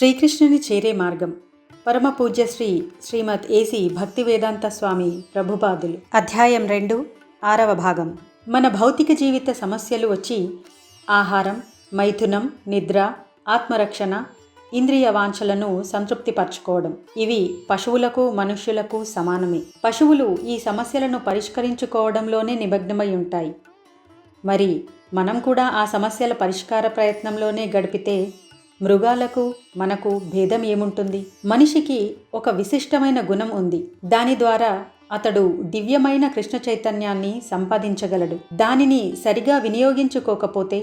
శ్రీకృష్ణుని చేరే మార్గం. పరమ పూజ్య శ్రీమద్ ఏసి భక్తివేదాంత స్వామి ప్రభుపాదులు. అధ్యాయం 2, 6వ భాగం. మన భౌతిక జీవిత సమస్యలు వచ్చి ఆహారం, మైథునం, నిద్ర, ఆత్మరక్షణ, ఇంద్రియ వాంఛలను సంతృప్తిపరచుకోవడం. ఇవి పశువులకు మనుష్యులకు సమానమే. పశువులు ఈ సమస్యలను పరిష్కరించుకోవడంలోనే నిమగ్నమై ఉంటాయి. మరి మనం కూడా ఆ సమస్యల పరిష్కార ప్రయత్నంలోనే గడిపితే మృగాలకు మనకు భేదం ఏముంటుంది? మనిషికి ఒక విశిష్టమైన గుణం ఉంది. దాని ద్వారా అతడు దివ్యమైన కృష్ణ చైతన్యాన్ని సంపాదించగలడు. దానిని సరిగా వినియోగించుకోకపోతే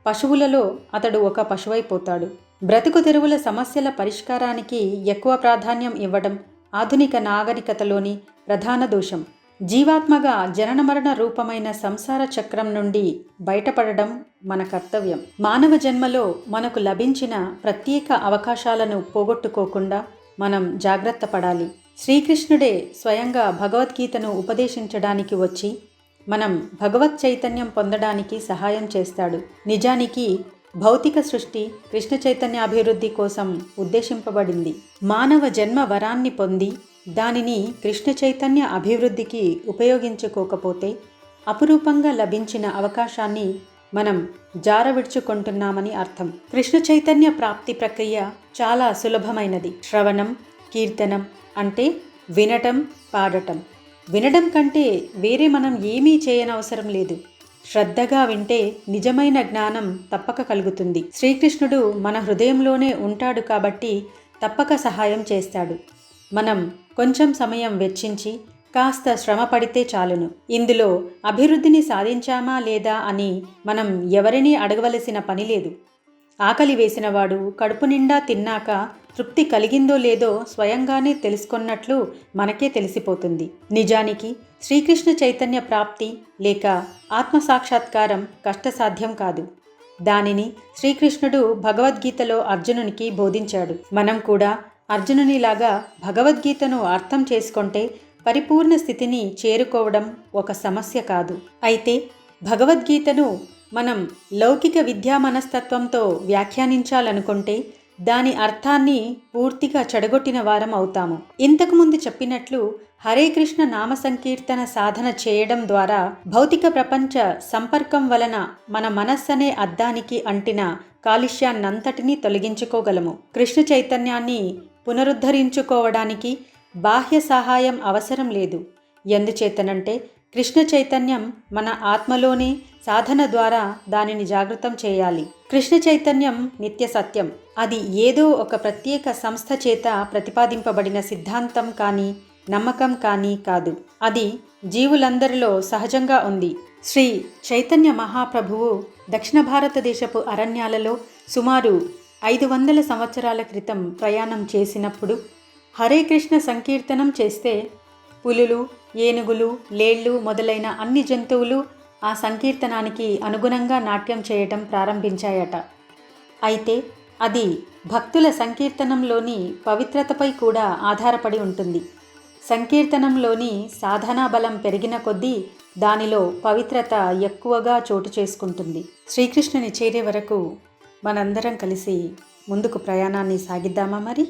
పశువులలో అతడు ఒక పశువైపోతాడు. బ్రతుకు తెరువుల సమస్యల పరిష్కారానికి ఎక్కువ ప్రాధాన్యం ఇవ్వడం ఆధునిక నాగరికతలోని ప్రధాన దోషం. జీవాత్మగా జనన మరణ రూపమైన సంసార చక్రం నుండి బయటపడడం మన కర్తవ్యం. మానవ జన్మలో మనకు లభించిన ప్రత్యేక అవకాశాలను పోగొట్టుకోకుండా మనం జాగ్రత్త పడాలి. శ్రీకృష్ణుడే స్వయంగా భగవద్గీతను ఉపదేశించడానికి వచ్చి మనం భగవత్ చైతన్యం పొందడానికి సహాయం చేస్తాడు. నిజానికి భౌతిక సృష్టి కృష్ణ చైతన్య అభివృద్ధి కోసం ఉద్దేశింపబడింది. మానవ జన్మ వరాన్ని పొంది దానిని కృష్ణ చైతన్య అభివృద్ధికి ఉపయోగించుకోకపోతే అపురూపంగా లభించిన అవకాశాన్ని మనం జారవిడ్చుకుంటున్నామని అర్థం. కృష్ణ చైతన్య ప్రాప్తి ప్రక్రియ చాలా సులభమైనది. శ్రవణం, కీర్తనం అంటే వినటం, పాడటం. వినడం కంటే వేరే మనం ఏమీ చేయనవసరం లేదు. శ్రద్ధగా వింటే నిజమైన జ్ఞానం తప్పక కలుగుతుంది. శ్రీకృష్ణుడు మన హృదయంలోనే ఉంటాడు కాబట్టి తప్పక సహాయం చేస్తాడు. మనం కొంచెం సమయం వెచ్చించి కాస్త శ్రమ పడితే చాలును. ఇందులో అభివృద్ధిని సాధించామా లేదా అని మనం ఎవరినీ అడగవలసిన పని లేదు. ఆకలి వేసినవాడు కడుపు నిండా తిన్నాక తృప్తి కలిగిందో లేదో స్వయంగానే తెలుసుకున్నట్లు మనకే తెలిసిపోతుంది. నిజానికి శ్రీకృష్ణ చైతన్య ప్రాప్తి లేక ఆత్మసాక్షాత్కారం కష్టసాధ్యం కాదు. దానిని శ్రీకృష్ణుడు భగవద్గీతలో అర్జునునికి బోధించాడు. మనం కూడా అర్జునునిలాగా భగవద్గీతను అర్థం చేసుకుంటే పరిపూర్ణ స్థితిని చేరుకోవడం ఒక సమస్య కాదు. అయితే భగవద్గీతను మనం లౌకిక విద్యా మనస్తత్వంతో వ్యాఖ్యానించాలనుకుంటే దాని అర్థాన్ని పూర్తిగా చెడగొట్టిన వారం అవుతాము. ఇంతకుముందు చెప్పినట్లు హరే కృష్ణ నామ సంకీర్తన సాధన చేయడం ద్వారా భౌతిక ప్రపంచ సంపర్కం వలన మన మనస్సనే అద్దానికి అంటిన కాలుష్యాన్నంతటినీ తొలగించుకోగలము. కృష్ణ చైతన్యాన్ని పునరుద్ధరించుకోవడానికి బాహ్య సహాయం అవసరం లేదు. ఎందుచేతనంటే కృష్ణ చైతన్యం మన ఆత్మలోనే సాధన ద్వారా దానిని జాగృతం చేయాలి. కృష్ణ చైతన్యం నిత్య సత్యం. అది ఏదో ఒక ప్రత్యేక సంస్థ చేత ప్రతిపాదింపబడిన సిద్ధాంతం కానీ నమ్మకం కానీ కాదు. అది జీవులందరిలో సహజంగా ఉంది. శ్రీ చైతన్య మహాప్రభువు దక్షిణ భారతదేశపు అరణ్యాలలో సుమారు 500 సంవత్సరాల క్రితం ప్రయాణం చేసినప్పుడు హరే కృష్ణ సంకీర్తనం చేస్తే పులులు, ఏనుగులు, లేళ్ళు మొదలైన అన్ని జంతువులు ఆ సంకీర్తనానికి అనుగుణంగా నాట్యం చేయటం ప్రారంభించాయట. అయితే అది భక్తుల సంకీర్తనంలోని పవిత్రతపై కూడా ఆధారపడి ఉంటుంది. సంకీర్తనంలోని సాధనా బలం పెరిగిన కొద్దీ దానిలో పవిత్రత ఎక్కువగా చోటు చేసుకుంటుంది. శ్రీకృష్ణుని చేరే వరకు మనందరం కలిసి ముందుకు ప్రయాణాన్ని సాగిద్దామా మరి?